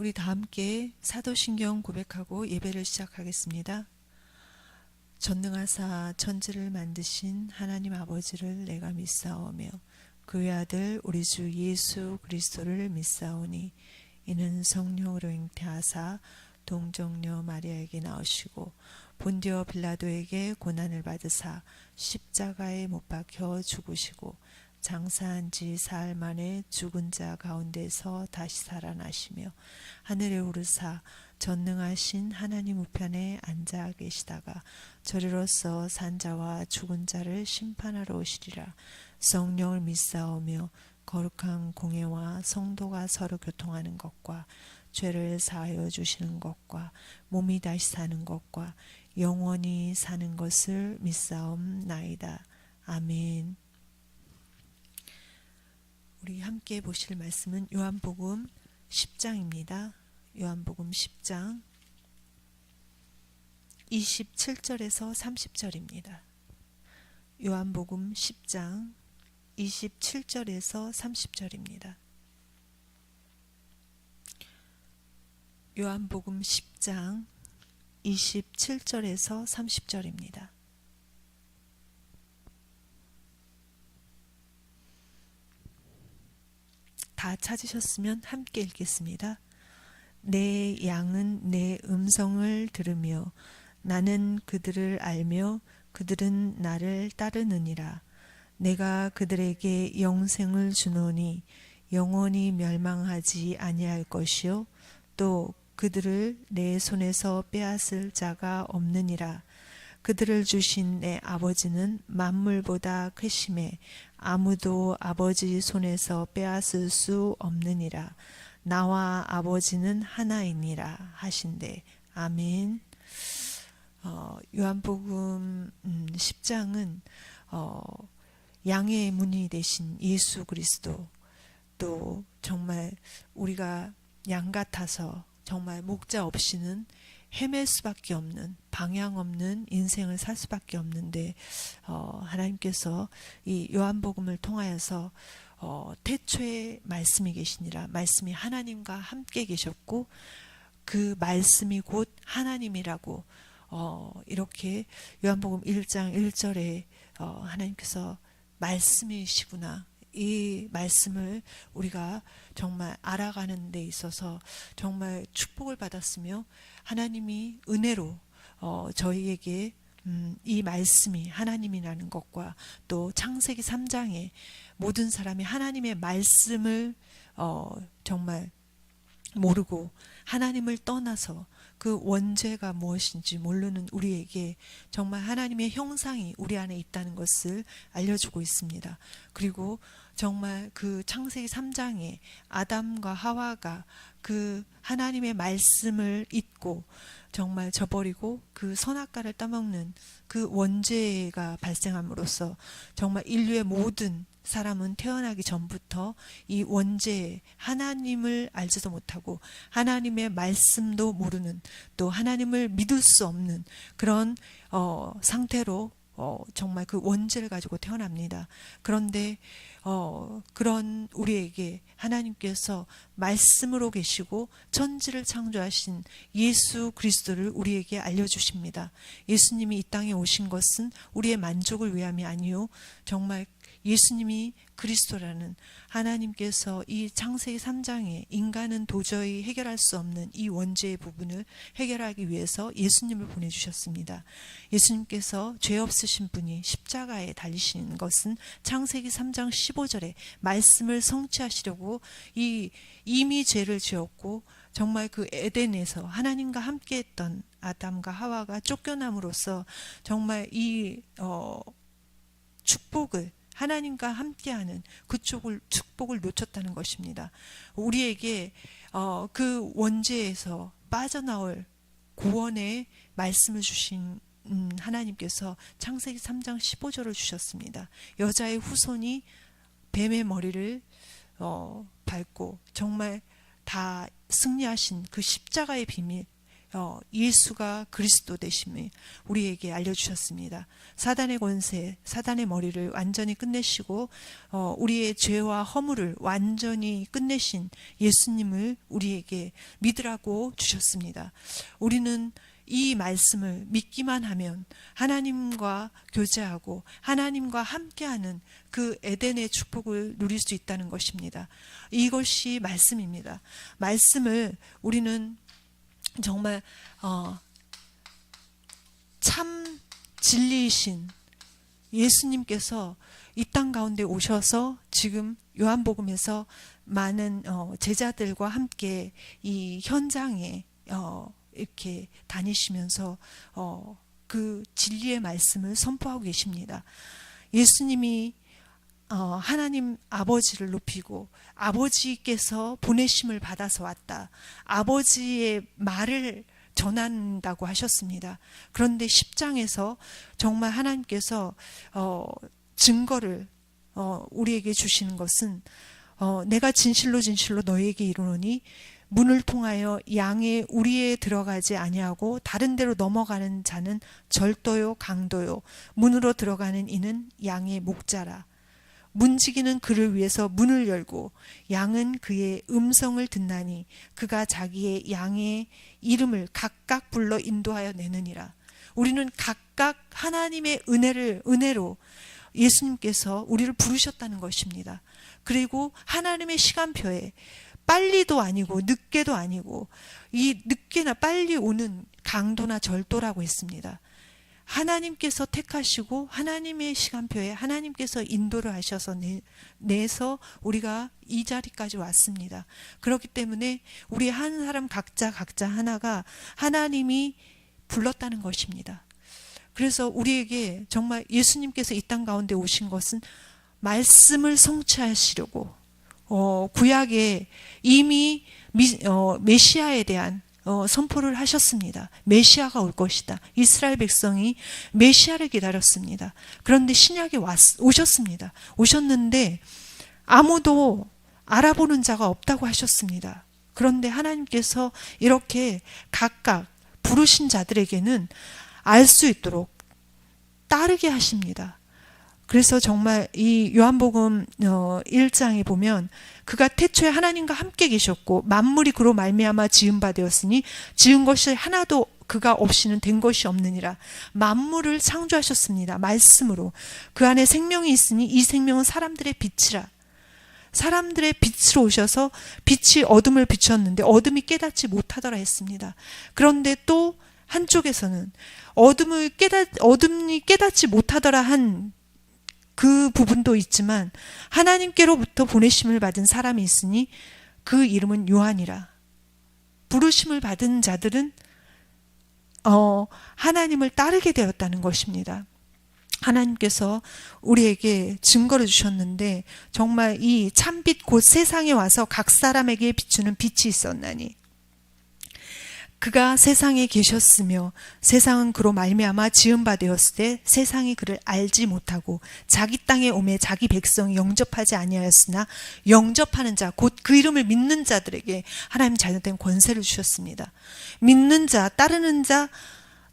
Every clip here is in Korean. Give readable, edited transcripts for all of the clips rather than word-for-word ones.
우리 다 함께 사도신경 고백하고 예배를 시작하겠습니다. 전능하사 천지를 만드신 하나님 아버지를 내가 믿사오며 그의 아들 우리 주 예수 그리스도를 믿사오니 이는 성령으로 잉태하사 동정녀 마리아에게 나오시고 본디오 빌라도에게 고난을 받으사 십자가에 못 박혀 죽으시고 장사한 지 사흘 만에 죽은 자 가운데서 다시 살아나시며 하늘에 오르사 전능하신 하나님 우편에 앉아 계시다가 저리로서 산자와 죽은 자를 심판하러 오시리라. 성령을 믿사오며 거룩한 공예와 성도가 서로 교통하는 것과 죄를 사하여 주시는 것과 몸이 다시 사는 것과 영원히 사는 것을 믿사옵나이다. 아멘. 우리 함께 보실 말씀은 요한복음 10장입니다. 요한복음 10장 27절에서 30절입니다. 요한복음 10장 27절에서 30절입니다. 요한복음 10장 27절에서 30절입니다. 다 찾으셨으면 함께 읽겠습니다. 내 양은 내 음성을 들으며 나는 그들을 알며 그들은 나를 따르느니라. 내가 그들에게 영생을 주노니 영원히 멸망하지 아니할 것이요 또 그들을 내 손에서 빼앗을 자가 없느니라. 그들을 주신 내 아버지는 만물보다 크심에 아무도 아버지 손에서 빼앗을 수 없느니라. 나와 아버지는 하나이니라 하신대. 아멘. 요한복음 10장은 양의 문이 되신 예수 그리스도, 또 정말 우리가 양 같아서 정말 목자 없이는 헤맬 수밖에 없는, 방향 없는 인생을 살 수밖에 없는데 하나님께서 이 요한복음을 통하여서 태초에 말씀이 계시니라. 말씀이 하나님과 함께 계셨고 그 말씀이 곧 하나님이라고 이렇게 요한복음 1장 1절에 하나님께서 말씀이시구나, 이 말씀을 우리가 정말 알아가는 데 있어서 정말 축복을 받았으며 하나님이 은혜로 저희에게 이 말씀이 하나님이라는 것과 또 창세기 3장에 모든 사람이 하나님의 말씀을 정말 모르고 하나님을 떠나서 그 원죄가 무엇인지 모르는 우리에게 정말 하나님의 형상이 우리 안에 있다는 것을 알려주고 있습니다. 그리고 정말 그 창세기 3장에 아담과 하와가 그 하나님의 말씀을 잊고 정말 저버리고 그 선악과를 따먹는 그 원죄가 발생함으로써 정말 인류의 모든 사람은 태어나기 전부터 이 원죄, 하나님을 알지도 못하고 하나님의 말씀도 모르는, 또 하나님을 믿을 수 없는 그런 상태로 정말 그 원죄를 가지고 태어납니다. 그런데 그런 우리에게 하나님께서 말씀으로 계시고 천지를 창조하신 예수 그리스도를 우리에게 알려주십니다. 예수님이 이 땅에 오신 것은 우리의 만족을 위함이 아니요 정말 예수님이 그리스도라는, 하나님께서 이 창세기 3장에 인간은 도저히 해결할 수 없는 이 원죄의 부분을 해결하기 위해서 예수님을 보내주셨습니다. 예수님께서 죄 없으신 분이 십자가에 달리시는 것은 창세기 3장 15절에 말씀을 성취하시려고 이미 죄를 지었고 정말 그 에덴에서 하나님과 함께했던 아담과 하와가 쫓겨남으로써 정말 이 축복을, 하나님과 함께하는 그쪽을 축복을 놓쳤다는 것입니다. 우리에게 그 원죄에서 빠져나올 구원의 말씀을 주신 하나님께서 창세기 3장 15절을 주셨습니다. 여자의 후손이 뱀의 머리를 밟고 정말 다 승리하신 그 십자가의 비밀, 예수가 그리스도 되심을 우리에게 알려주셨습니다. 사단의 권세, 사단의 머리를 완전히 끝내시고 우리의 죄와 허물을 완전히 끝내신 예수님을 우리에게 믿으라고 주셨습니다. 우리는 이 말씀을 믿기만 하면 하나님과 교제하고 하나님과 함께하는 그 에덴의 축복을 누릴 수 있다는 것입니다. 이것이 말씀입니다. 말씀을 우리는 정말 참 진리이신 예수님께서 이 땅 가운데 오셔서 지금 요한복음에서 많은 제자들과 함께 이 현장에 이렇게 다니시면서 그 진리의 말씀을 선포하고 계십니다. 예수님이 하나님 아버지를 높이고 아버지께서 보내심을 받아서 왔다. 아버지의 말을 전한다고 하셨습니다. 그런데 10장에서 정말 하나님께서 증거를 우리에게 주시는 것은 내가 진실로 진실로 너희에게 이르노니 문을 통하여 양의 우리에 들어가지 아니하고 다른 데로 넘어가는 자는 절도요 강도요 문으로 들어가는 이는 양의 목자라. 문지기는 그를 위해서 문을 열고 양은 그의 음성을 듣나니 그가 자기의 양의 이름을 각각 불러 인도하여 내느니라. 우리는 각각 하나님의 은혜로 예수님께서 우리를 부르셨다는 것입니다. 그리고 하나님의 시간표에 빨리도 아니고 늦게도 아니고 이 늦게나 빨리 오는 강도나 절도라고 했습니다. 하나님께서 택하시고 하나님의 시간표에 하나님께서 인도를 하셔서 내서 우리가 이 자리까지 왔습니다. 그렇기 때문에 우리 한 사람 각자 하나가 하나님이 불렀다는 것입니다. 그래서 우리에게 정말 예수님께서 이 땅 가운데 오신 것은 말씀을 성취하시려고 구약에 이미 메시아에 대한 선포를 하셨습니다. 메시아가 올 것이다. 이스라엘 백성이 메시아를 기다렸습니다. 그런데 신약에 오셨습니다. 오셨는데 아무도 알아보는 자가 없다고 하셨습니다. 그런데 하나님께서 이렇게 각각 부르신 자들에게는 알 수 있도록 따르게 하십니다. 그래서 정말 이 요한복음 1장에 보면 그가 태초에 하나님과 함께 계셨고 만물이 그로 말미암아 지은 바 되었으니 지은 것이 하나도 그가 없이는 된 것이 없느니라. 만물을 창조하셨습니다. 말씀으로. 그 안에 생명이 있으니 이 생명은 사람들의 빛이라. 사람들의 빛으로 오셔서 빛이 어둠을 비췄는데 어둠이 깨닫지 못하더라 했습니다. 그런데 또 한쪽에서는 어둠이 깨닫지 못하더라 한 그 부분도 있지만 하나님께로부터 보내심을 받은 사람이 있으니 그 이름은 요한이라. 부르심을 받은 자들은 하나님을 따르게 되었다는 것입니다. 하나님께서 우리에게 증거를 주셨는데 정말 이 참빛 곧 세상에 와서 각 사람에게 비추는 빛이 있었나니 그가 세상에 계셨으며 세상은 그로 말미암아 지은 바 되었을 때 세상이 그를 알지 못하고 자기 땅에 오매 자기 백성이 영접하지 아니하였으나 영접하는 자 곧 그 이름을 믿는 자들에게 하나님 자녀된 권세를 주셨습니다. 믿는 자, 따르는 자,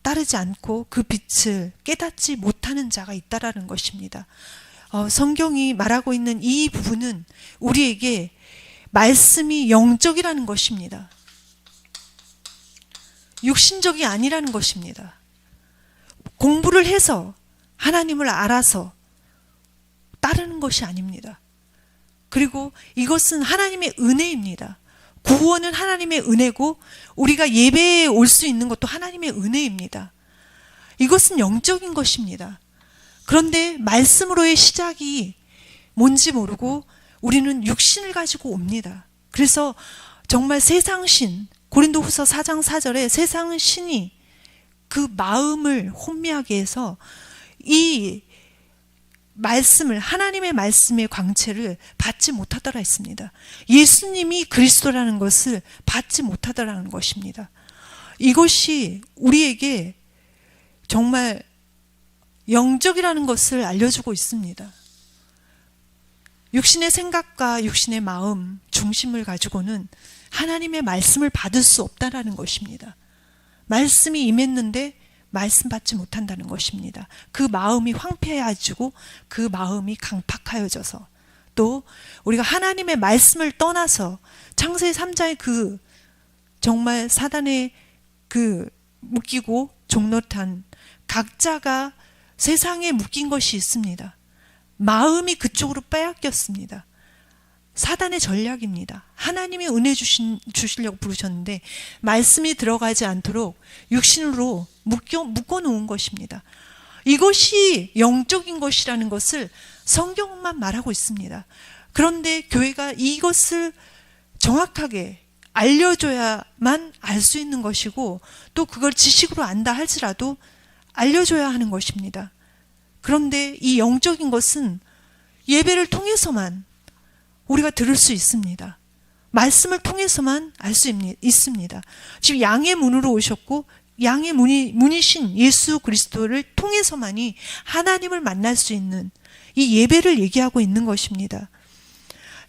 따르지 않고 그 빛을 깨닫지 못하는 자가 있다라는 것입니다. 성경이 말하고 있는 이 부분은 우리에게 말씀이 영적이라는 것입니다. 육신적이 아니라는 것입니다. 공부를 해서 하나님을 알아서 따르는 것이 아닙니다. 그리고 이것은 하나님의 은혜입니다. 구원은 하나님의 은혜고 우리가 예배에 올 수 있는 것도 하나님의 은혜입니다. 이것은 영적인 것입니다. 그런데 말씀으로의 시작이 뭔지 모르고 우리는 육신을 가지고 옵니다. 그래서 정말 세상신, 고린도후서 4장 4절에 세상 신이 그 마음을 혼미하게 해서 이 말씀을 하나님의 말씀의 광채를 받지 못하더라 했습니다. 예수님이 그리스도라는 것을 받지 못하더라는 것입니다. 이것이 우리에게 정말 영적이라는 것을 알려주고 있습니다. 육신의 생각과 육신의 마음 중심을 가지고는 하나님의 말씀을 받을 수 없다라는 것입니다. 말씀이 임했는데 말씀 받지 못한다는 것입니다. 그 마음이 황폐해지고 그 마음이 강팍하여져서, 또 우리가 하나님의 말씀을 떠나서 창세기 3장의 그 정말 사단의 그 묶이고 종노탄, 각자가 세상에 묶인 것이 있습니다. 마음이 그쪽으로 빼앗겼습니다. 사단의 전략입니다. 하나님이 은혜 주시려고 부르셨는데 말씀이 들어가지 않도록 육신으로 묶어 놓은 것입니다. 이것이 영적인 것이라는 것을 성경만 말하고 있습니다. 그런데 교회가 이것을 정확하게 알려줘야만 알 수 있는 것이고, 또 그걸 지식으로 안다 할지라도 알려줘야 하는 것입니다. 그런데 이 영적인 것은 예배를 통해서만 우리가 들을 수 있습니다. 말씀을 통해서만 알 수 있습니다. 지금 양의 문으로 오셨고, 양의 문이신 예수 그리스도를 통해서만이 하나님을 만날 수 있는 이 예배를 얘기하고 있는 것입니다.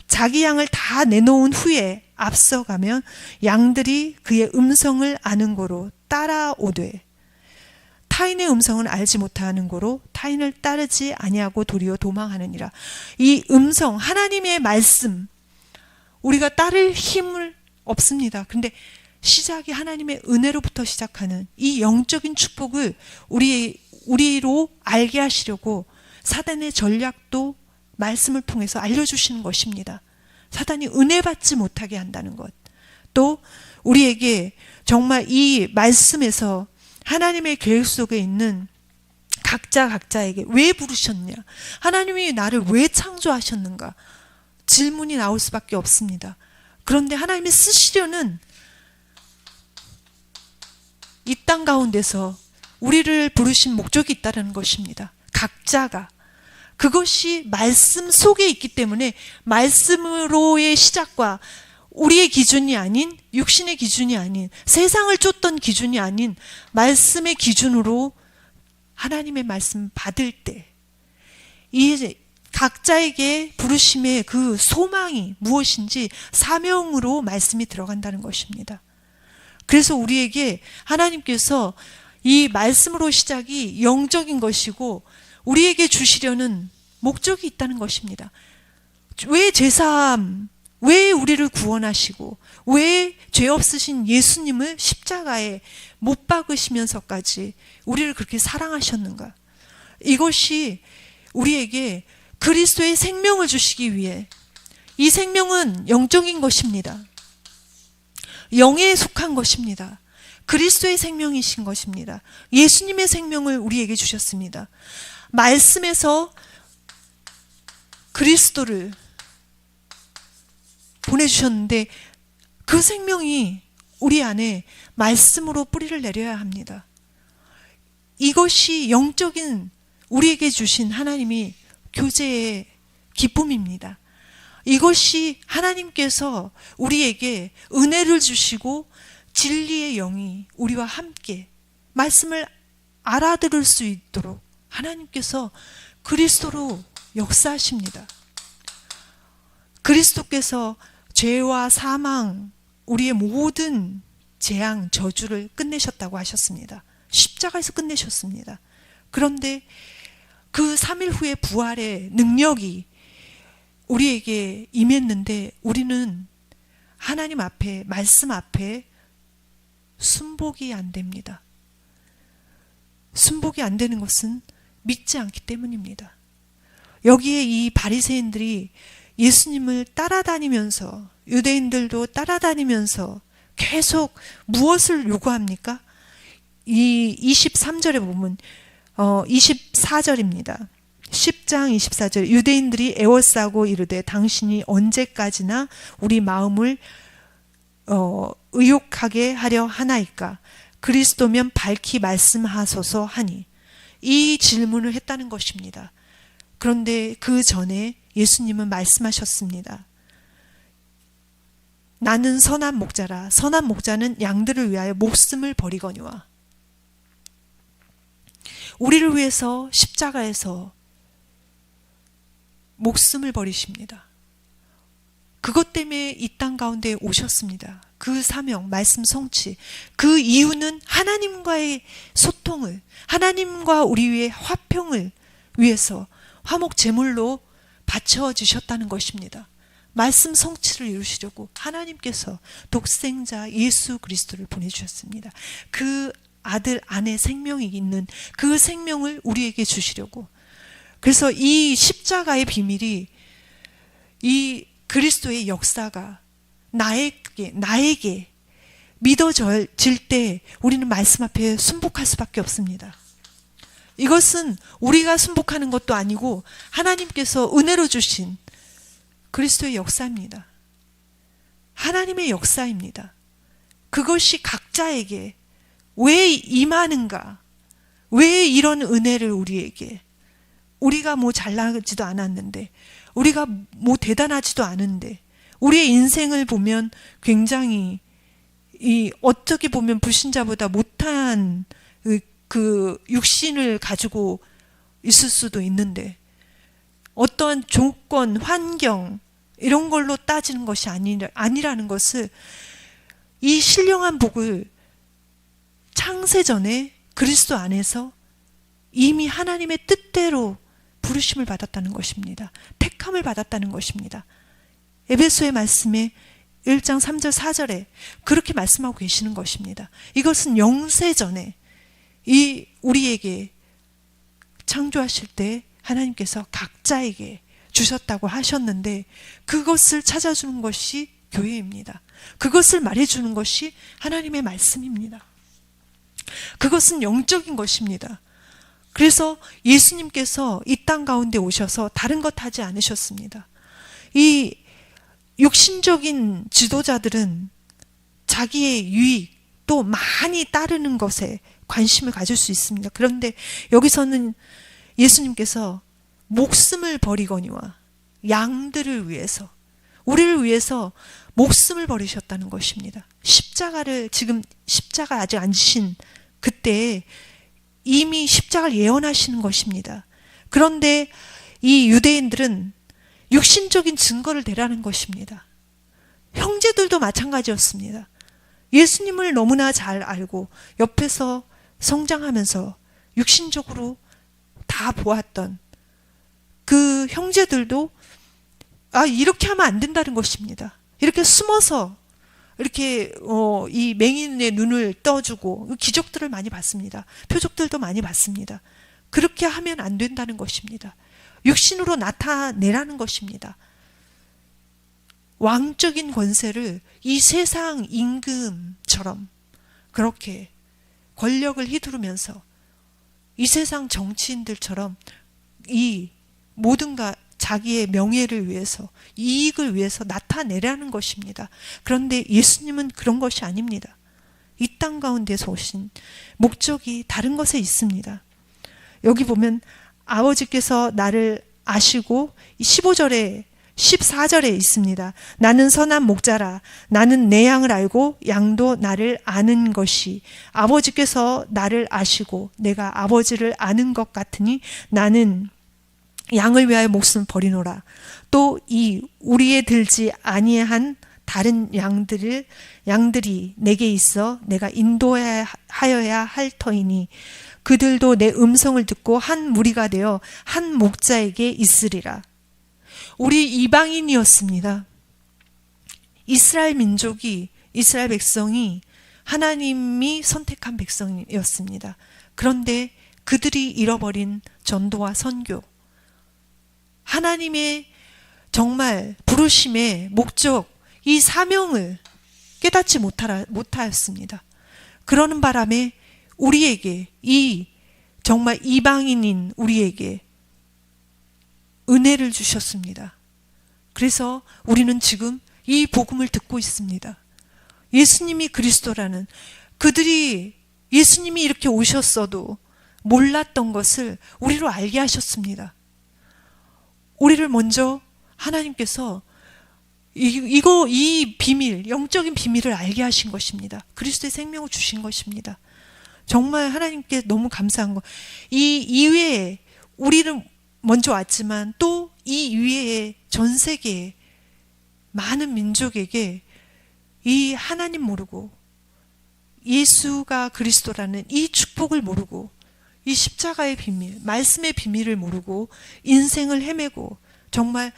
자기 양을 다 내놓은 후에 앞서가면 양들이 그의 음성을 아는 고로 따라오되, 타인의 음성은 알지 못하는 고로 타인을 따르지 아니하고 도리어 도망하느니라. 이 음성, 하나님의 말씀, 우리가 따를 힘을 없습니다. 그런데 시작이 하나님의 은혜로부터 시작하는 이 영적인 축복을 우리로 알게 하시려고 사단의 전략도 말씀을 통해서 알려주시는 것입니다. 사단이 은혜 받지 못하게 한다는 것. 또 우리에게 정말 이 말씀에서 하나님의 계획 속에 있는 각자에게 왜 부르셨냐, 하나님이 나를 왜 창조하셨는가, 질문이 나올 수밖에 없습니다. 그런데 하나님이 쓰시려는 이 땅 가운데서 우리를 부르신 목적이 있다는 것입니다. 각자가. 그것이 말씀 속에 있기 때문에 말씀으로의 시작과 우리의 기준이 아닌, 육신의 기준이 아닌, 세상을 쫓던 기준이 아닌 말씀의 기준으로 하나님의 말씀 받을 때 이 각자에게 부르심의 그 소망이 무엇인지 사명으로 말씀이 들어간다는 것입니다. 그래서 우리에게 하나님께서 이 말씀으로 시작이 영적인 것이고 우리에게 주시려는 목적이 있다는 것입니다. 왜 제사함, 왜 우리를 구원하시고 왜 죄 없으신 예수님을 십자가에 못 박으시면서까지 우리를 그렇게 사랑하셨는가? 이것이 우리에게 그리스도의 생명을 주시기 위해, 이 생명은 영적인 것입니다. 영에 속한 것입니다. 그리스도의 생명이신 것입니다. 예수님의 생명을 우리에게 주셨습니다. 말씀에서 그리스도를 보내주셨는데 그 생명이 우리 안에 말씀으로 뿌리를 내려야 합니다. 이것이 영적인 우리에게 주신 하나님이 교제의 기쁨입니다. 이것이 하나님께서 우리에게 은혜를 주시고 진리의 영이 우리와 함께 말씀을 알아들을 수 있도록 하나님께서 그리스도로 역사하십니다. 그리스도께서 죄와 사망, 우리의 모든 재앙, 저주를 끝내셨다고 하셨습니다. 십자가에서 끝내셨습니다. 그런데 그 3일 후에 부활의 능력이 우리에게 임했는데 우리는 하나님 앞에, 말씀 앞에 순복이 안 됩니다. 순복이 안 되는 것은 믿지 않기 때문입니다. 여기에 이 바리새인들이 예수님을 따라다니면서, 유대인들도 따라다니면서 계속 무엇을 요구합니까? 이 23절에 보면 24절입니다. 10장 24절, 유대인들이 애워싸고 이르되 당신이 언제까지나 우리 마음을 의욕하게 하려 하나이까? 그리스도면 밝히 말씀하소서 하니, 이 질문을 했다는 것입니다. 그런데 그 전에 예수님은 말씀하셨습니다. 나는 선한 목자라. 선한 목자는 양들을 위하여 목숨을 버리거니와. 우리를 위해서 십자가에서 목숨을 버리십니다. 그것 때문에 이 땅 가운데 오셨습니다. 그 사명, 말씀 성취. 그 이유는 하나님과의 소통을, 하나님과 우리 위의 화평을 위해서 화목 제물로 바쳐주셨다는 것입니다. 말씀 성취를 이루시려고 하나님께서 독생자 예수 그리스도를 보내주셨습니다. 그 아들 안에 생명이 있는 그 생명을 우리에게 주시려고. 그래서 이 십자가의 비밀이, 이 그리스도의 역사가 나에게 믿어질 때 우리는 말씀 앞에 순복할 수밖에 없습니다. 이것은 우리가 순복하는 것도 아니고 하나님께서 은혜로 주신 그리스도의 역사입니다. 하나님의 역사입니다. 그것이 각자에게 왜 임하는가? 왜 이런 은혜를 우리에게? 우리가 뭐 잘나지도 않았는데, 우리가 뭐 대단하지도 않은데, 우리의 인생을 보면 굉장히 어떻게 보면 불신자보다 못한 그 육신을 가지고 있을 수도 있는데, 어떠한 조건, 환경 이런 걸로 따지는 것이 아니라는 것을, 이 신령한 복을 창세전에 그리스도 안에서 이미 하나님의 뜻대로 부르심을 받았다는 것입니다. 택함을 받았다는 것입니다. 에베소의 말씀에 1장 3절 4절에 그렇게 말씀하고 계시는 것입니다. 이것은 영세전에 우리에게 창조하실 때 하나님께서 각자에게 주셨다고 하셨는데, 그것을 찾아주는 것이 교회입니다. 그것을 말해주는 것이 하나님의 말씀입니다. 그것은 영적인 것입니다. 그래서 예수님께서 이 땅 가운데 오셔서 다른 것 하지 않으셨습니다. 이 육신적인 지도자들은 자기의 유익 또 많이 따르는 것에 관심을 가질 수 있습니다. 그런데 여기서는 예수님께서 목숨을 버리거니와 양들을 위해서, 우리를 위해서 목숨을 버리셨다는 것입니다. 지금 십자가 아직 안 지신 그때 이미 십자가를 예언하시는 것입니다. 그런데 이 유대인들은 육신적인 증거를 대라는 것입니다. 형제들도 마찬가지였습니다. 예수님을 너무나 잘 알고 옆에서 성장하면서 육신적으로 다 보았던 그 형제들도 이렇게 하면 안 된다는 것입니다. 이렇게 숨어서 이렇게 이 맹인의 눈을 떠주고 기적들을 많이 봤습니다. 표적들도 많이 봤습니다. 그렇게 하면 안 된다는 것입니다. 육신으로 나타내라는 것입니다. 왕적인 권세를 이 세상 임금처럼 그렇게 권력을 휘두르면서 이 세상 정치인들처럼 이 모든가 자기의 명예를 위해서, 이익을 위해서 나타내라는 것입니다. 그런데 예수님은 그런 것이 아닙니다. 이 땅 가운데서 오신 목적이 다른 것에 있습니다. 여기 보면 아버지께서 나를 아시고 15절에 14절에 있습니다. 나는 선한 목자라. 나는 내 양을 알고 양도 나를 아는 것이, 아버지께서 나를 아시고 내가 아버지를 아는 것 같으니 나는 양을 위하여 목숨을 버리노라. 또 이 우리에 들지 아니한 다른 양들이 내게 있어 내가 인도하여야 할 터이니 그들도 내 음성을 듣고 한 무리가 되어 한 목자에게 있으리라. 우리 이방인이었습니다. 이스라엘 민족이, 이스라엘 백성이 하나님이 선택한 백성이었습니다. 그런데 그들이 잃어버린 전도와 선교, 하나님의 정말 부르심의 목적, 이 사명을 깨닫지 못하였습니다. 그러는 바람에 우리에게, 이 정말 이방인인 우리에게 은혜를 주셨습니다. 그래서 우리는 지금 이 복음을 듣고 있습니다. 예수님이 그리스도라는, 그들이 예수님이 이렇게 오셨어도 몰랐던 것을 우리로 알게 하셨습니다. 우리를 먼저 하나님께서 이 비밀, 영적인 비밀을 알게 하신 것입니다. 그리스도의 생명을 주신 것입니다. 정말 하나님께 너무 감사한 거. 이 이외에 우리는 먼저 왔지만 또 이 이외에 전 세계에 많은 민족에게 이 하나님 모르고 예수가 그리스도라는 이 축복을 모르고 이 십자가의 비밀, 말씀의 비밀을 모르고 인생을 헤매고 정말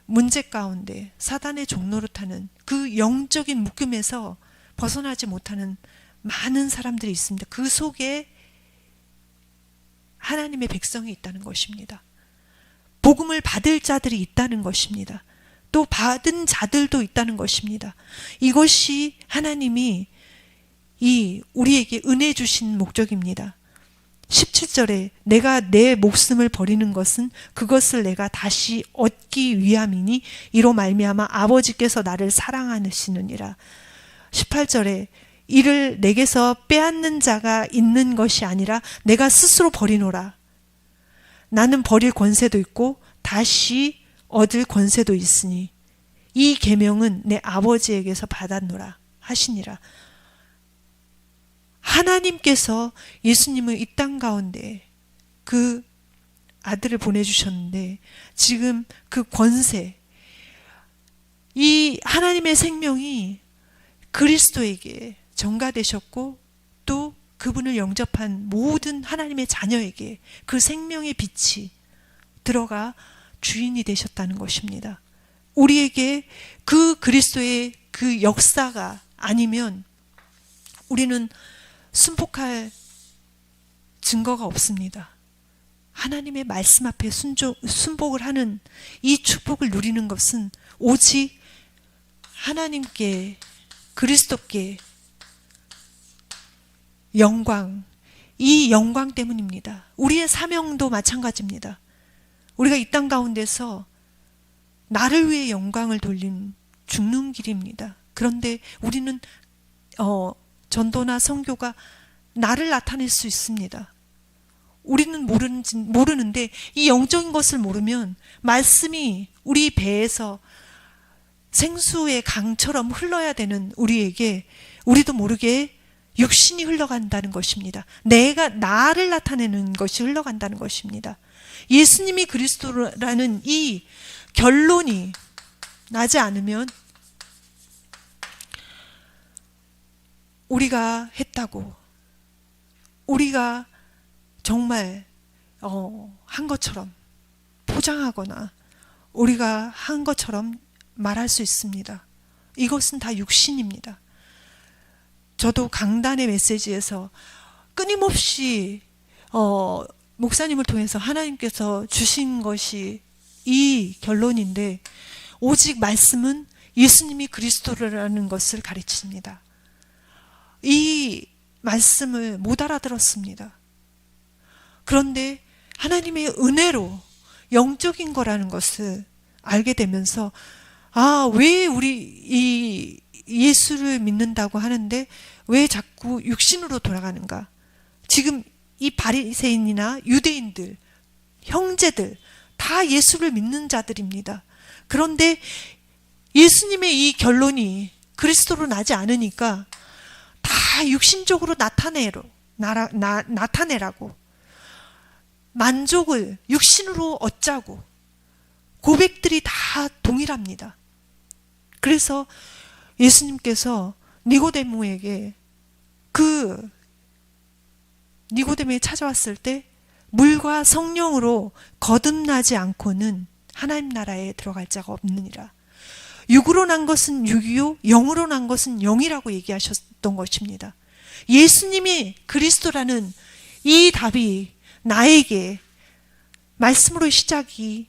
문제 가운데 사단의 종로로 타는 그 영적인 묶임에서 벗어나지 못하는 많은 사람들이 있습니다. 그 속에 하나님의 백성이 있다는 것입니다. 복음을 받을 자들이 있다는 것입니다. 또 받은 자들도 있다는 것입니다. 이것이 하나님이 우리에게 은혜 주신 목적입니다. 17절에 내가 내 목숨을 버리는 것은 그것을 내가 다시 얻기 위함이니 이로 말미암아 아버지께서 나를 사랑하시느니라. 18절에 이를 내게서 빼앗는 자가 있는 것이 아니라 내가 스스로 버리노라. 나는 버릴 권세도 있고 다시 얻을 권세도 있으니 이 계명은 내 아버지에게서 받았노라 하시니라. 하나님께서 예수님을 이 땅 가운데 그 아들을 보내주셨는데 지금 그 권세, 이 하나님의 생명이 그리스도에게 전가되셨고 또 그분을 영접한 모든 하나님의 자녀에게 그 생명의 빛이 들어가 주인이 되셨다는 것입니다. 우리에게 그 그리스도의 그 역사가 아니면 우리는 순복할 증거가 없습니다. 하나님의 말씀 앞에 순복을 하는 이 축복을 누리는 것은 오직 하나님께 그리스도께 영광, 이 영광 때문입니다. 우리의 사명도 마찬가지입니다. 우리가 이 땅 가운데서 나를 위해 영광을 돌린 죽는 길입니다. 그런데 우리는 전도나 선교가 나를 나타낼 수 있습니다. 우리는 모르는데 이 영적인 것을 모르면 말씀이 우리 배에서 생수의 강처럼 흘러야 되는 우리에게 우리도 모르게 육신이 흘러간다는 것입니다. 나를 나타내는 것이 흘러간다는 것입니다. 예수님이 그리스도라는 이 결론이 나지 않으면 우리가 했다고, 우리가 정말 한 것처럼 포장하거나 우리가 한 것처럼 말할 수 있습니다. 이것은 다 육신입니다. 저도 강단의 메시지에서 끊임없이 목사님을 통해서 하나님께서 주신 것이 이 결론인데 오직 말씀은 예수님이 그리스도라는 것을 가르칩니다. 이 말씀을 못 알아들었습니다. 그런데 하나님의 은혜로 영적인 거라는 것을 알게 되면서 왜 우리 이 예수를 믿는다고 하는데 왜 자꾸 육신으로 돌아가는가? 지금 이 바리새인이나 유대인들, 형제들 다 예수를 믿는 자들입니다. 그런데 예수님의 이 결론이 그리스도로 나지 않으니까 다 육신적으로 나타내라고 만족을 육신으로 얻자고 고백들이 다 동일합니다. 그래서 예수님께서 니고데모에게 니고데모에 찾아왔을 때 물과 성령으로 거듭나지 않고는 하나님 나라에 들어갈 자가 없느니라. 육으로 난 것은 육이요 영으로 난 것은 영이라고 얘기하셨던 것입니다. 예수님이 그리스도라는 이 답이 나에게 말씀으로 시작이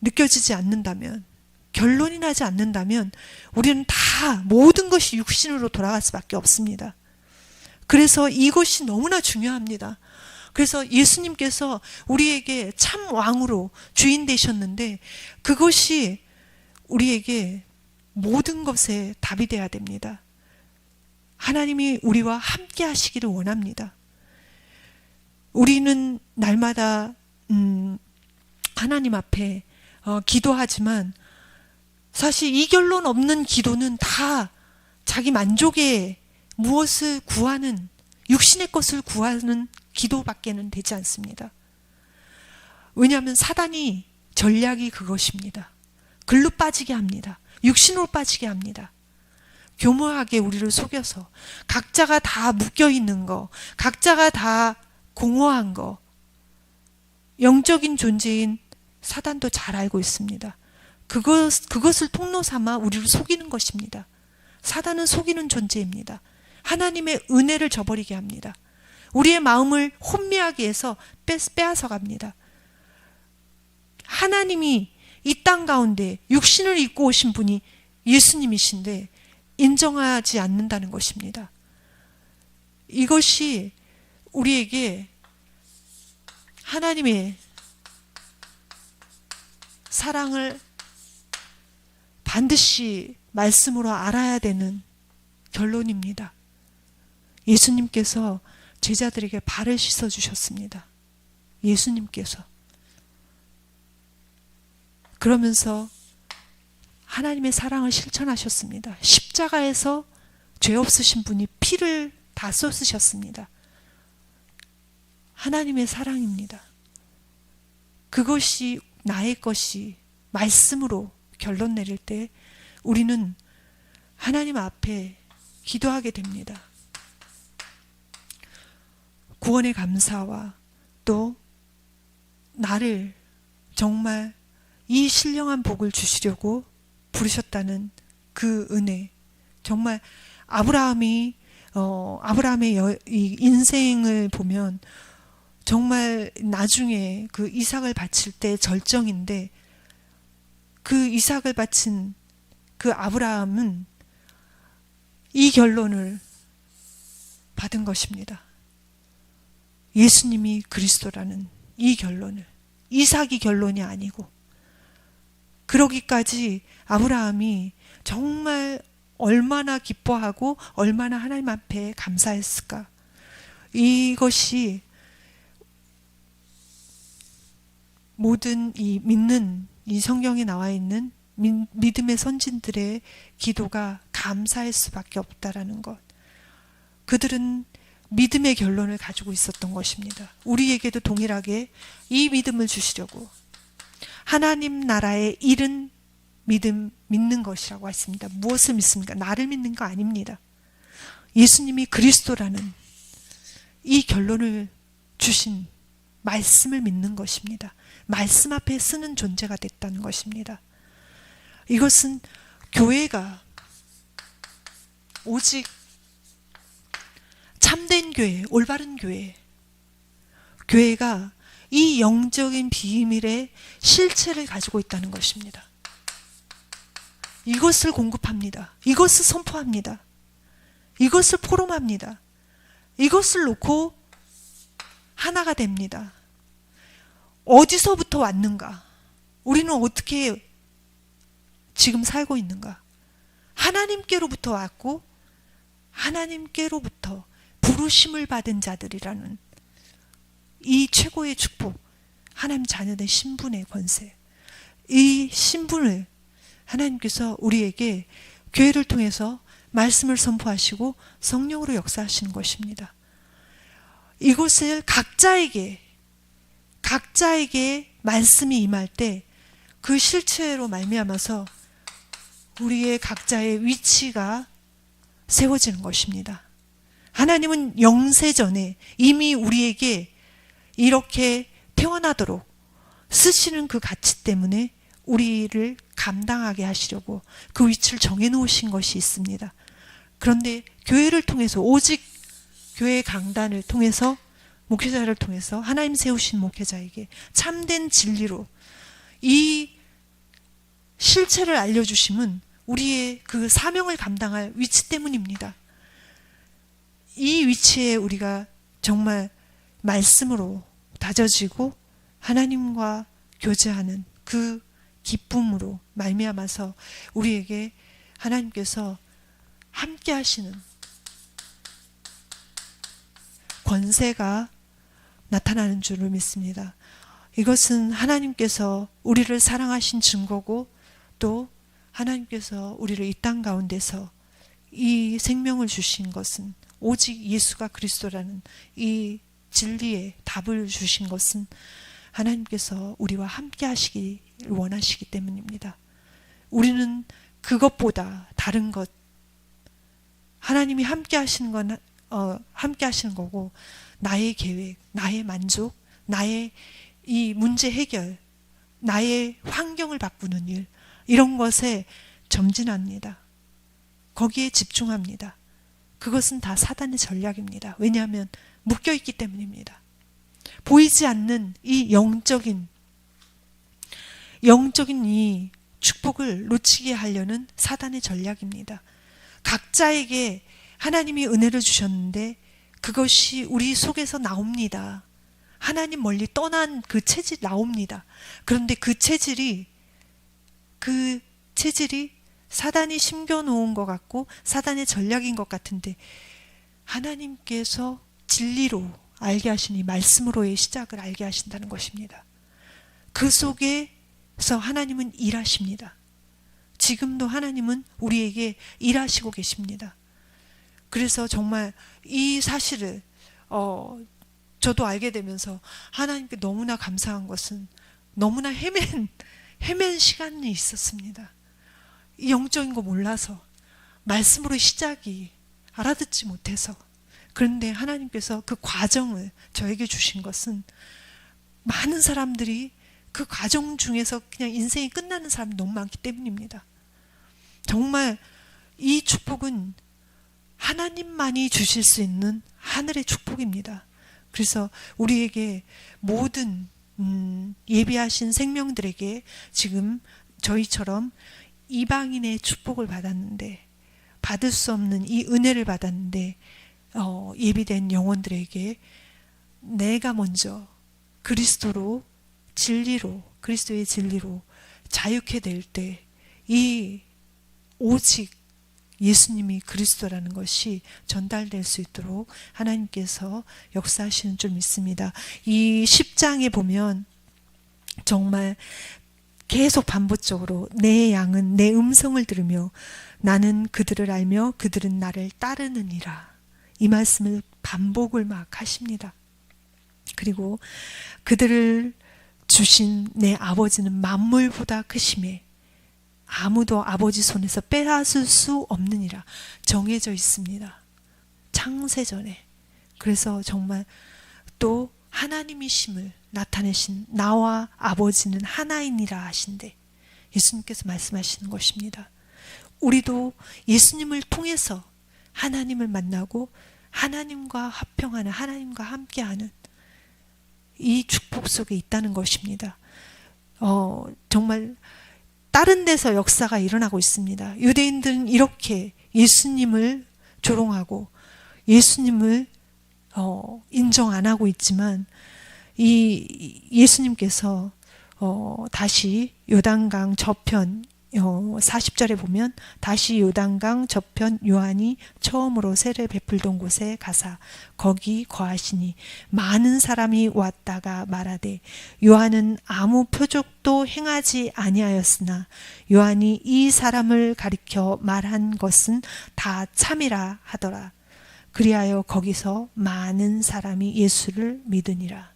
느껴지지 않는다면, 결론이 나지 않는다면 우리는 다 모든 것이 육신으로 돌아갈 수밖에 없습니다. 그래서 이것이 너무나 중요합니다. 그래서 예수님께서 우리에게 참 왕으로 주인 되셨는데 그것이 우리에게 모든 것에 답이 되어야 됩니다. 하나님이 우리와 함께 하시기를 원합니다. 우리는 날마다 하나님 앞에 기도하지만 사실 이 결론 없는 기도는 다 자기 만족에 무엇을 구하는, 육신의 것을 구하는 기도밖에는 되지 않습니다. 왜냐하면 사단이 전략이 그것입니다. 글로 빠지게 합니다. 육신으로 빠지게 합니다. 교묘하게 우리를 속여서 각자가 다 묶여있는 거, 각자가 다 공허한 거, 영적인 존재인 사단도 잘 알고 있습니다. 그것을 통로 삼아 우리를 속이는 것입니다. 사단은 속이는 존재입니다. 하나님의 은혜를 저버리게 합니다. 우리의 마음을 혼미하게 해서 빼앗아 갑니다. 하나님이 이 땅 가운데 육신을 입고 오신 분이 예수님이신데 인정하지 않는다는 것입니다. 이것이 우리에게 하나님의 사랑을 반드시 말씀으로 알아야 되는 결론입니다. 예수님께서 제자들에게 발을 씻어 주셨습니다. 예수님께서. 그러면서 하나님의 사랑을 실천하셨습니다. 십자가에서 죄 없으신 분이 피를 다 쏟으셨습니다. 하나님의 사랑입니다. 그것이 나의 것이 말씀으로 결론 내릴 때 우리는 하나님 앞에 기도하게 됩니다. 구원의 감사와 또 나를 정말 이 신령한 복을 주시려고 부르셨다는 그 은혜, 정말 아브라함의 이 인생을 보면 정말 나중에 그 이삭을 바칠 때 절정인데 그 이삭을 바친 그 아브라함은 이 결론을 받은 것입니다. 예수님이 그리스도라는 이 결론을, 이삭이 결론이 아니고. 그러기까지 아브라함이 정말 얼마나 기뻐하고 얼마나 하나님 앞에 감사했을까. 이것이 모든 이 믿는 이 성경에 나와 있는 믿음의 선진들의 기도가 감사할 수밖에 없다라는 것. 그들은 믿음의 결론을 가지고 있었던 것입니다. 우리에게도 동일하게 이 믿음을 주시려고 하나님 나라의 이른 믿음 믿는 것이라고 했습니다. 무엇을 믿습니까? 나를 믿는 거 아닙니다. 예수님이 그리스도라는 이 결론을 주신 말씀을 믿는 것입니다. 말씀 앞에 쓰는 존재가 됐다는 것입니다. 이것은 교회가 오직 참된 교회, 올바른 교회, 교회가 이 영적인 비밀의 실체를 가지고 있다는 것입니다. 이것을 공급합니다. 이것을 선포합니다. 이것을 포럼합니다. 이것을 놓고 하나가 됩니다. 어디서부터 왔는가? 우리는 어떻게 지금 살고 있는가? 하나님께로부터 왔고 하나님께로부터 부르심을 받은 자들이라는 이 최고의 축복, 하나님 자녀된 신분의 권세, 이 신분을 하나님께서 우리에게 교회를 통해서 말씀을 선포하시고 성령으로 역사하시는 것입니다. 이것을 각자에게 말씀이 임할 때 그 실체로 말미암아서 우리의 각자의 위치가 세워지는 것입니다. 하나님은 영세전에 이미 우리에게 이렇게 태어나도록 쓰시는 그 가치 때문에 우리를 감당하게 하시려고 그 위치를 정해놓으신 것이 있습니다. 그런데 교회를 통해서, 오직 교회 강단을 통해서, 목회자를 통해서 하나님 세우신 목회자에게 참된 진리로 이 실체를 알려주심은 우리의 그 사명을 감당할 위치 때문입니다. 이 위치에 우리가 정말 말씀으로 다져지고 하나님과 교제하는 그 기쁨으로 말미암아서 우리에게 하나님께서 함께 하시는 권세가 나타나는 줄을 믿습니다. 이것은 하나님께서 우리를 사랑하신 증거고 또 하나님께서 우리를 이 땅 가운데서 이 생명을 주신 것은 오직 예수가 그리스도라는 이 진리의 답을 주신 것은 하나님께서 우리와 함께 하시기 원하시기 때문입니다. 우리는 그것보다 다른 것, 하나님이 함께 하시는 건 함께 하시는 거고, 나의 계획, 나의 만족, 나의 이 문제 해결, 나의 환경을 바꾸는 일, 이런 것에 점진합니다. 거기에 집중합니다. 그것은 다 사단의 전략입니다. 왜냐하면 묶여있기 때문입니다. 보이지 않는 이 영적인 이 축복을 놓치게 하려는 사단의 전략입니다. 각자에게 하나님이 은혜를 주셨는데 그것이 우리 속에서 나옵니다. 하나님 멀리 떠난 그 체질이 나옵니다. 그런데 그 체질이 사단이 심겨놓은 것 같고 사단의 전략인 것 같은데, 하나님께서 진리로 알게 하시니 말씀으로의 시작을 알게 하신다는 것입니다. 그 속에서 하나님은 일하십니다. 지금도 하나님은 우리에게 일하시고 계십니다. 그래서 정말 이 사실을 저도 알게 되면서 하나님께 너무나 감사한 것은, 너무나 헤맨 시간이 있었습니다. 이 영적인 거 몰라서, 말씀으로의 시작이 알아듣지 못해서. 그런데 하나님께서 그 과정을 저에게 주신 것은, 많은 사람들이 그 과정 중에서 그냥 인생이 끝나는 사람이 너무 많기 때문입니다. 정말 이 축복은 하나님만이 주실 수 있는 하늘의 축복입니다. 그래서 우리에게 모든 예비하신 생명들에게 지금 저희처럼 이방인의 축복을 받았는데, 받을 수 없는 이 은혜를 받았는데, 예비된 영혼들에게 내가 먼저 그리스도의 진리로 자유케 될 때, 이 오직 예수님이 그리스도라는 것이 전달될 수 있도록 하나님께서 역사하시는 줄 믿습니다. 이 10장에 보면 정말 계속 반복적으로 내 양은 내 음성을 들으며 나는 그들을 알며 그들은 나를 따르느니라, 이 말씀을 반복을 막 하십니다. 그리고 그들을 주신 내 아버지는 만물보다 크심에 아무도 아버지 손에서 빼앗을 수 없느니라 정해져 있습니다. 창세전에. 그래서 정말 또 하나님이심을 나타내신 나와 아버지는 하나이니라 하신데, 예수님께서 말씀하시는 것입니다. 우리도 예수님을 통해서 하나님을 만나고 하나님과 합평하는, 하나님과 함께하는 이 축복 속에 있다는 것입니다. 정말 다른 데서 역사가 일어나고 있습니다. 유대인들은 이렇게 예수님을 조롱하고 예수님을 인정 안 하고 있지만, 이 예수님께서 다시 요단강 저편 40절에 보면, 다시 요단강 저편 요한이 처음으로 세례 베풀던 곳에 가사 거기 거하시니 많은 사람이 왔다가 말하되 요한은 아무 표적도 행하지 아니하였으나 요한이 이 사람을 가리켜 말한 것은 다 참이라 하더라. 그리하여 거기서 많은 사람이 예수를 믿으니라.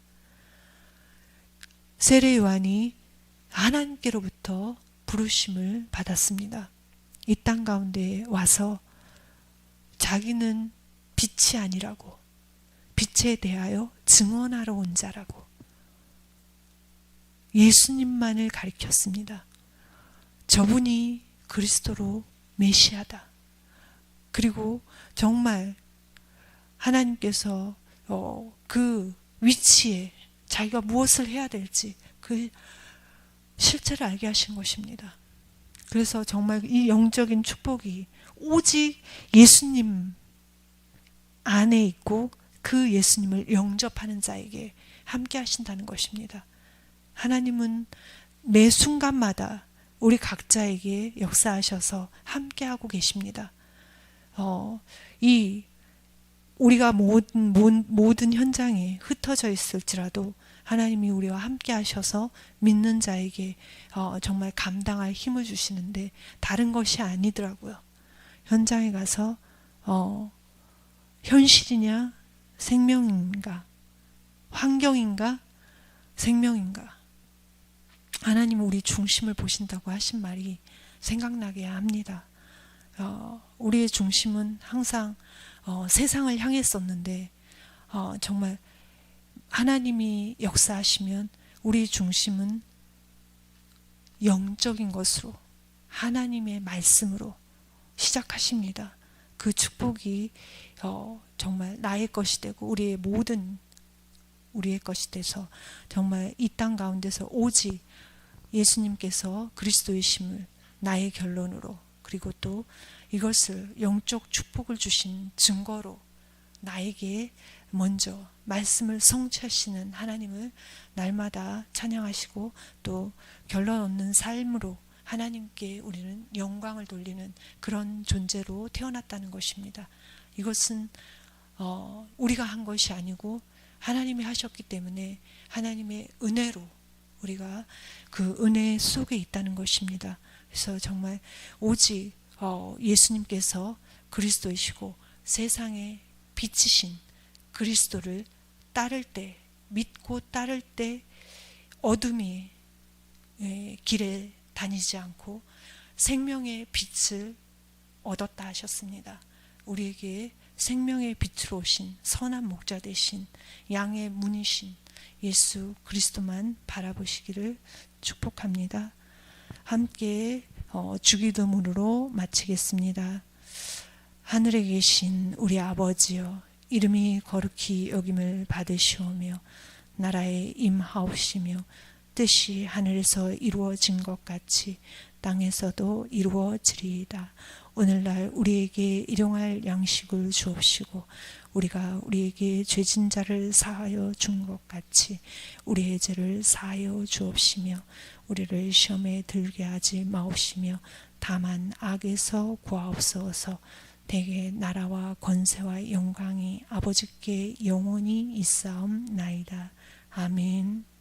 세례 요한이 하나님께로부터 부르심을 받았습니다. 이 땅 가운데 와서 자기는 빛이 아니라고, 빛에 대하여 증언하러 온 자라고 예수님만을 가리켰습니다. 저분이 그리스도로 메시아다. 그리고 정말 하나님께서 그 위치에 자기가 무엇을 해야 될지 그 실체를 알게 하신 것입니다. 그래서 정말 이 영적인 축복이 오직 예수님 안에 있고 그 예수님을 영접하는 자에게 함께 하신다는 것입니다. 하나님은 매 순간마다 우리 각자에게 역사하셔서 함께하고 계십니다. 우리가 모든 현장에 흩어져 있을지라도 하나님이 우리와 함께 하셔서 믿는 자에게 정말 감당할 힘을 주시는데, 다른 것이 아니더라고요. 현장에 가서 현실이냐 생명인가, 환경인가 생명인가, 하나님은 우리 중심을 보신다고 하신 말이 생각나게 합니다. 우리의 중심은 항상 세상을 향했었는데 정말 하나님이 역사하시면 우리의 중심은 영적인 것으로 하나님의 말씀으로 시작하십니다. 그 축복이 정말 나의 것이 되고 우리의 것이 돼서 정말 이 땅 가운데서 오직 예수님께서 그리스도이심을 나의 결론으로, 그리고 또 이것을 영적 축복을 주신 증거로 나에게 먼저 말씀을 성취하시는 하나님을 날마다 찬양하시고 또 결론 얻는 삶으로 하나님께 우리는 영광을 돌리는 그런 존재로 태어났다는 것입니다. 이것은 우리가 한 것이 아니고 하나님이 하셨기 때문에 하나님의 은혜로 우리가 그 은혜 속에 있다는 것입니다. 그래서 정말 오직 예수님께서 그리스도이시고 세상의 빛이신 그리스도를 따를 때, 믿고 따를 때 어둠이 길에 다니지 않고 생명의 빛을 얻었다 하셨습니다. 우리에게 생명의 빛으로 오신 선한 목자 되신 양의 문이신 예수 그리스도만 바라보시기를 축복합니다. 함께 주기도문으로 마치겠습니다. 하늘에 계신 우리 아버지여, 이름이 거룩히 여김을 받으시오며 나라에 임하옵시며 뜻이 하늘에서 이루어진 것 같이 땅에서도 이루어지리이다. 오늘날 우리에게 일용할 양식을 주옵시고 우리가 우리에게 죄진 자를 사하여 준 것 같이 우리의 죄를 사하여 주옵시며 우리를 시험에 들게 하지 마옵시며 다만 악에서 구하옵소서. 대개 나라와 권세와 영광이 아버지께 영원히 있사옵나이다. 아멘.